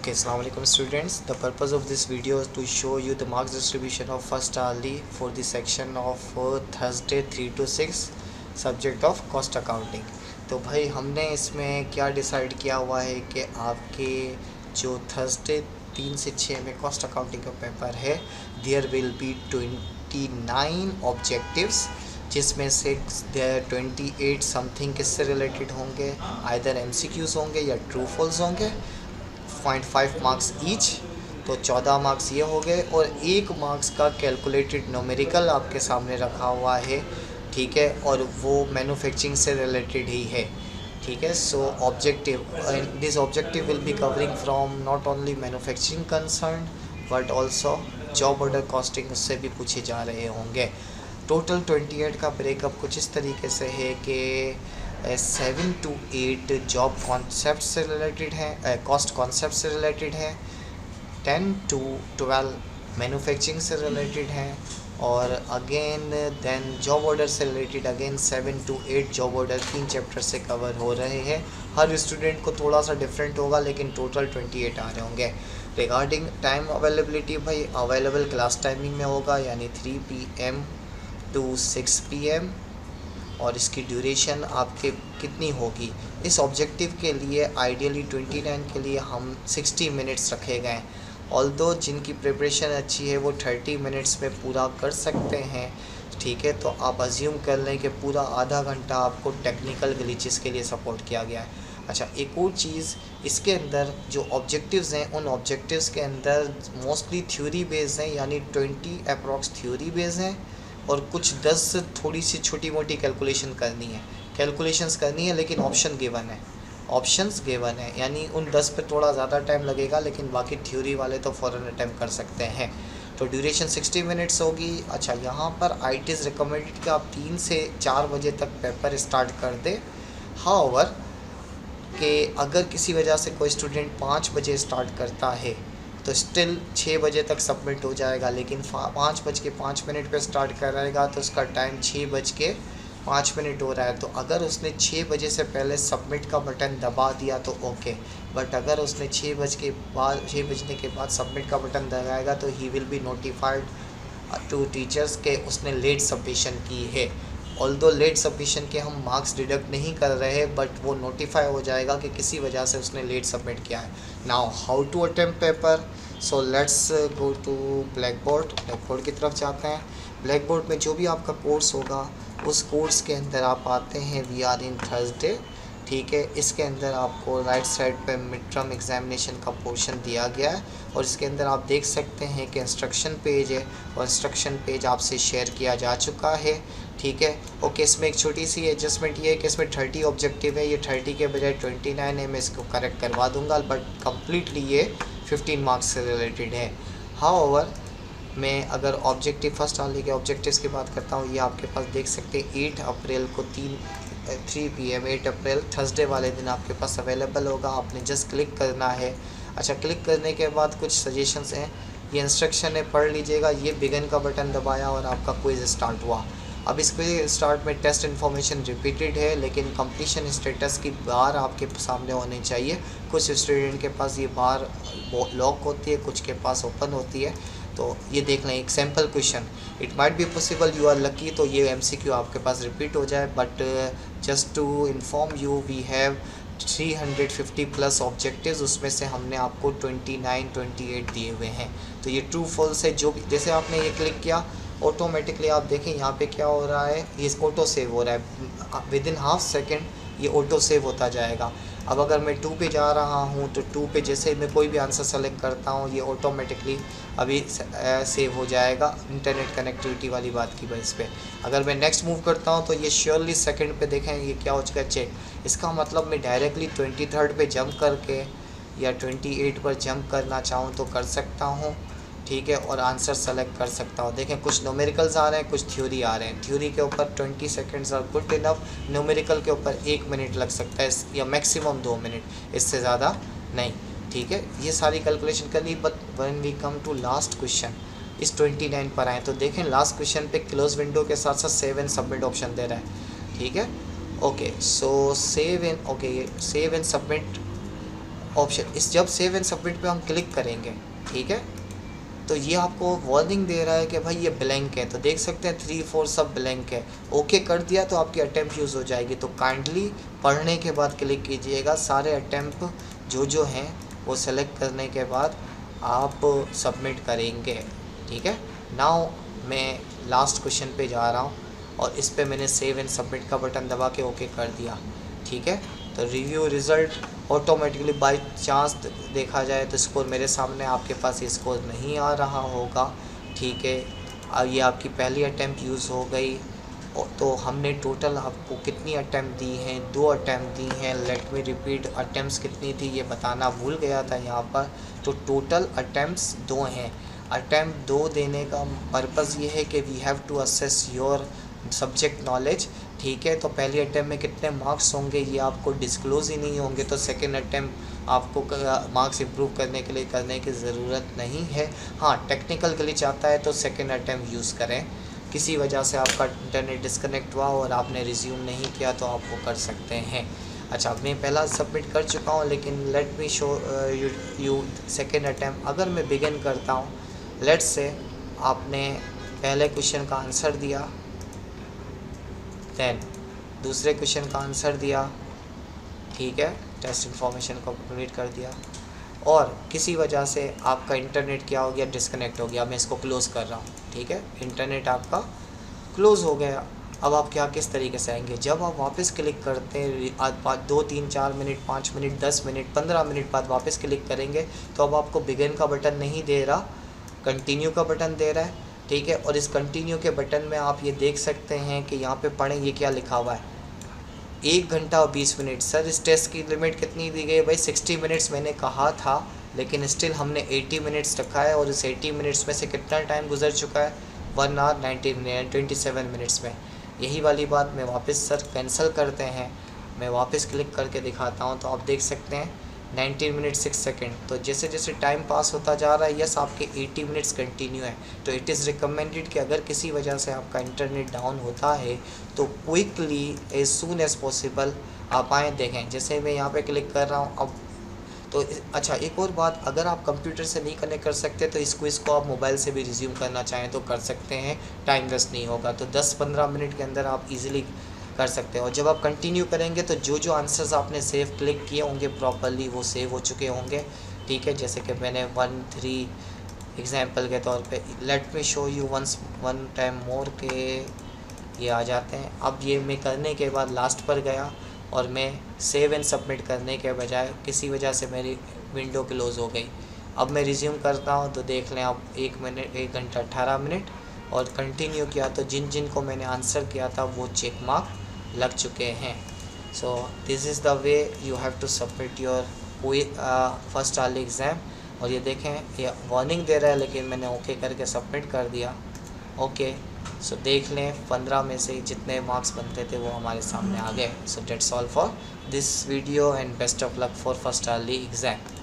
Okay, Assalamu alaikum students. The purpose of this video is to show you the marks distribution of first hourly for the section of Thursday 3 to 6 subject of cost accounting. तो भाई हमने इसमें क्या decide किया हुआ है कि आपके जो थर्सडे 3 से 6 में कॉस्ट अकाउंटिंग का पेपर है, देयर विल बी 29 ऑब्जेक्टिव्स, जिसमें से 28 समथिंग किससे रिलेटेड होंगे, आइदर MCQs होंगे या ट्रू फॉल्स होंगे, 0.5 मार्क्स ईच, तो 14 मार्क्स ये हो गए। और 1 मार्क्स का कैलकुलेटेड न्यूमेरिकल आपके सामने रखा हुआ है, ठीक है, और वो मैन्युफैक्चरिंग से रिलेटेड ही है, ठीक है। सो objective, this objective will be covering from not only manufacturing concern but also job order costing, उससे भी पूछे जा रहे होंगे। टोटल 28 का ब्रेकअप कुछ इस तरीके से है कि 7 to 8 जॉब कॉन्सेप्ट से रिलेटेड है, कॉस्ट कॉन्सेप्ट से रिलेटेड है, 10 to 12 मैन्युफैक्चरिंग से रिलेटेड है, और अगेन देन जॉब ऑर्डर से related again 7 to 8 job order 3 chapter से कवर हो रहे हैं। हर स्टूडेंट को थोड़ा सा डिफरेंट होगा, लेकिन टोटल 28 आ रहे होंगे। रिगार्डिंग टाइम अवेलेबिलिटी, भाई अवेलेबल क्लास टाइमिंग में होगा, यानी 3 PM to 6 PM, और इसकी ड्यूरेशन आपके कितनी होगी। इस ऑब्जेक्टिव के लिए आइडियली 29 के लिए हम 60 मिनट्स रखे गए, ऑल्दो जिनकी प्रिपरेशन अच्छी है वो 30 मिनट्स में पूरा कर सकते हैं, ठीक है। तो आप अज्यूम कर लें कि पूरा आधा घंटा आपको टेक्निकल ग्लिचेस के लिए सपोर्ट किया गया है। अच्छा, एक और चीज़, इसके अंदर जो ऑब्जेक्टिव्स हैं, उन ऑब्जेक्टिव्स के अंदर मोस्टली थ्योरी बेस्ड हैं, यानी 20 अप्रॉक्स थ्योरी बेस्ड हैं, और कुछ 10 थोड़ी सी छोटी मोटी कैलकुलेशंस करनी है, लेकिन ऑप्शन गिवन है, ऑप्शंस गिवन है, यानी उन 10 पे थोड़ा ज़्यादा टाइम लगेगा, लेकिन बाकी थ्योरी वाले तो फ़ौरन अटैम्प्ट कर सकते हैं। तो ड्यूरेशन 60 मिनट्स होगी। अच्छा, यहाँ पर इट इज़ रिकमेंडेड कि आप 3 से 4 बजे तक पेपर स्टार्ट कर दें। हाउएवर कि अगर किसी वजह से कोई स्टूडेंट 5 बजे स्टार्ट करता है तो स्टिल 6 बजे तक सबमिट हो जाएगा, लेकिन 5:05 पे स्टार्ट कराएगा तो उसका टाइम 6:05 हो रहा है। तो अगर उसने 6 बजे से पहले सबमिट का बटन दबा दिया तो ओके, बट अगर उसने 6 बजने के बाद सबमिट का बटन दबाएगा तो he will be notified to teachers के उसने लेट सबमिशन की है। ऑल्दो लेट सबमिशन के हम मार्क्स डिडक्ट नहीं कर रहे, बट वो नोटिफाई हो जाएगा कि किसी वजह से उसने लेट सबमिट किया है। Now how to attempt paper, so let's go to blackboard की तरफ जाते हैं। ब्लैक बोर्ड में जो भी आपका कोर्स होगा, उस कोर्स के अंदर आप आते हैं, वी आर इन थर्सडे, ठीक है। इसके अंदर आपको राइट साइड पे मिड टर्म एग्जामिनेशन का पोर्शन दिया गया है, और इसके अंदर आप देख सकते हैं कि इंस्ट्रक्शन पेज है, और इंस्ट्रक्शन पेज आपसे शेयर किया जा चुका है, ठीक है। ओके, इसमें एक छोटी सी एडजस्टमेंट ये है कि इसमें 30 ऑब्जेक्टिव है, ये 30 के बजाय 29 है। मैं इसको करेक्ट करवा दूंगा, बट कम्प्लीटली ये 15 मार्क्स से रिलेटेड है। हाउएवर मैं अगर ऑब्जेक्टिव फर्स्ट वाले के ऑब्जेक्टिव्स की बात करता हूँ, ये आपके पास देख सकते हैं 8 अप्रैल को 3 PM 8 अप्रैल थर्सडे वाले दिन आपके पास अवेलेबल होगा। आपने जस्ट क्लिक करना है। अच्छा, क्लिक करने के बाद कुछ सजेशंस हैं, ये इंस्ट्रक्शन है, पढ़ लीजिएगा। ये बिगिन का बटन दबाया और आपका क्विज स्टार्ट हुआ। अब इस क्विज स्टार्ट में टेस्ट इन्फॉर्मेशन रिपीटेड है, लेकिन कंप्लीशन स्टेटस की बार आपके सामने होनी चाहिए। कुछ स्टूडेंट के पास ये बार लॉक होती है, कुछ के पास ओपन होती है। तो ये देख लें, एक sample question, it might be possible you are lucky तो ये MCQ आपके पास रिपीट हो जाए, but just to inform you we have 350 plus objectives, उसमें से हमने आपको 28 दिए हुए हैं। तो ये ट्रू फॉल्स है, जो भी जैसे आपने ये क्लिक किया ऑटोमेटिकली आप देखें यहाँ पे क्या हो रहा है, ये ऑटो सेव हो रहा है, विद इन हाफ सेकेंड ये ऑटो सेव होता जाएगा। अब अगर मैं 2 पे जा रहा हूँ तो 2 पे जैसे मैं कोई भी आंसर सेलेक्ट करता हूँ, ये ऑटोमेटिकली अभी सेव हो जाएगा, इंटरनेट कनेक्टिविटी वाली बात की बेस पे। अगर मैं नेक्स्ट मूव करता हूँ तो ये श्योरली सेकंड पे देखें ये क्या हो चुका है, चेक। इसका मतलब मैं डायरेक्टली 23 पे जंप करके या 28 पर जंप करना चाहूँ तो कर सकता हूँ, ठीक है, और आंसर सेलेक्ट कर सकता हूँ। देखें, कुछ न्यूमेरिकल्स आ रहे हैं, कुछ थ्योरी आ रहे हैं। थ्योरी के ऊपर 20 seconds are good enough, numerical के ऊपर 1 मिनट लग सकता है, या मैक्सिमम 2 मिनट, इससे ज़्यादा नहीं, ठीक है। ये सारी कैलकुलेशन कर ली, but when we come to last question, इस 29 पर आए तो देखें लास्ट क्वेश्चन पे क्लोज विंडो के साथ साथ सेव एंड सबमिट ऑप्शन दे रहा है, ठीक है। Okay, so save and submit option इस जब सेव एंड सबमिट पे हम क्लिक करेंगे, ठीक है, तो ये आपको वार्निंग दे रहा है कि भाई ये ब्लैंक है। तो देख सकते हैं 3 4 सब ब्लैंक है। ओके कर दिया तो आपकी अटैम्प्ट यूज़ हो जाएगी। तो काइंडली पढ़ने के बाद क्लिक कीजिएगा। सारे अटैम्प्ट जो हैं वो सेलेक्ट करने के बाद आप सबमिट करेंगे, ठीक है। नाउ मैं लास्ट क्वेश्चन पे जा रहा हूँ और इस पे मैंने सेव एंड सबमिट का बटन दबा के ओके कर दिया, ठीक है। तो review result automatically by chance देखा जाए तो स्कोर मेरे सामने, आपके पास ये स्कोर नहीं आ रहा होगा, ठीक है। अब ये आपकी पहली अटैम्प्ट यूज़ हो गई। तो हमने टोटल आपको कितनी अटैम्प्ट दी हैं? 2 अटैम्प्ट दी हैं। लेट मी रिपीट, अटैम्प्ट्स कितनी थी ये बताना भूल गया था यहाँ पर। तो टोटल अटैम्प्ट्स 2 हैं। अटैम्प्ट 2 देने का पर्पज़ ये है कि we have to assess your subject knowledge, ठीक है। तो पहली अटैम्प्ट में कितने मार्क्स होंगे ये आपको डिस्क्लोज़ ही नहीं होंगे, तो सेकेंड अटैम्प्ट आपको मार्क्स इंप्रूव करने के लिए करने की ज़रूरत नहीं है। हाँ, टेक्निकल ग्लिच आता है तो सेकेंड अटैम्प्ट यूज़ करें। किसी वजह से आपका इंटरनेट डिस्कनेक्ट हुआ और आपने रिज्यूम नहीं किया तो आप वो कर सकते हैं। अच्छा, मैं पहला सबमिट कर चुका हूँ, लेकिन let me show you second attempt. अगर मैं बिगिन करता हूँ, लेट्स से आपने पहले क्वेश्चन का आंसर दिया, देन दूसरे क्वेश्चन का आंसर दिया, ठीक है, टेस्ट इन्फॉर्मेशन को कंप्लीट कर दिया, और किसी वजह से आपका इंटरनेट क्या हो गया, डिस्कनेक्ट हो गया। मैं इसको क्लोज़ कर रहा हूँ, ठीक है, इंटरनेट आपका क्लोज़ हो गया। अब आप क्या किस तरीके से आएंगे? जब आप वापस क्लिक करते हैं 2 3 4 मिनट 5 मिनट 10 मिनट 15 मिनट बाद वापस क्लिक करेंगे तो अब आपको बिगिन का बटन नहीं दे रहा, कंटिन्यू का बटन दे रहा है, ठीक है। और इस कंटिन्यू के बटन में आप ये देख सकते हैं कि यहाँ पे पढ़ें ये क्या लिखा हुआ है, 1 घंटा और 20 मिनट। सर इस टेस्ट की लिमिट कितनी दी गई? भाई 60 मिनट्स मैंने कहा था, लेकिन स्टिल हमने 80 मिनट्स रखा है और इस 80 मिनट्स में से कितना टाइम गुजर चुका है? 1 आवर 27 मिनट्स में। यही वाली बात मैं वापस सर कैंसिल करते हैं, मैं वापस क्लिक करके दिखाता हूँ तो आप देख सकते हैं 19 मिनट 6 सेकेंड। तो जैसे जैसे टाइम पास होता जा रहा है, यस आपके 80 मिनट्स कंटिन्यू है। तो इट इज़ रिकमेंडेड कि अगर किसी वजह से आपका इंटरनेट डाउन होता है तो quickly as soon as possible आप आएँ देखें। जैसे मैं यहाँ पे क्लिक कर रहा हूँ अब तो अच्छा, एक और बात, अगर आप कंप्यूटर से नहीं कनेक्ट कर सकते तो इस क्विज़ को आप मोबाइल से भी रिज्यूम करना चाहें तो कर सकते हैं, टाइम वेस्ट नहीं होगा। तो 10-15 मिनट के अंदर आप इजीली कर सकते हो। और जब आप कंटिन्यू करेंगे तो जो आंसर्स आपने सेव क्लिक किए होंगे प्रॉपरली वो सेव हो चुके होंगे, ठीक है। जैसे कि मैंने 1 3 एग्जांपल के तौर पे, let me show you one time more के ये आ जाते हैं। अब ये मैं करने के बाद लास्ट पर गया और मैं सेव एंड सबमिट करने के बजाय किसी वजह से मेरी विंडो क्लोज़ हो गई। अब मैं रिज्यूम करता हूँ तो देख लें आप 1 घंटा 18 मिनट और कंटिन्यू किया तो जिन को मैंने आंसर किया था वो चेक मार्क लग चुके हैं। So this is the way you have to submit your first early exam. और ये देखें ये वार्निंग दे रहा है लेकिन मैंने ओके करके सबमिट कर दिया, ओके। सो देख लें 15 में से जितने मार्क्स बनते थे वो हमारे सामने आ गए। So that's all for this video and best of luck for first early exam.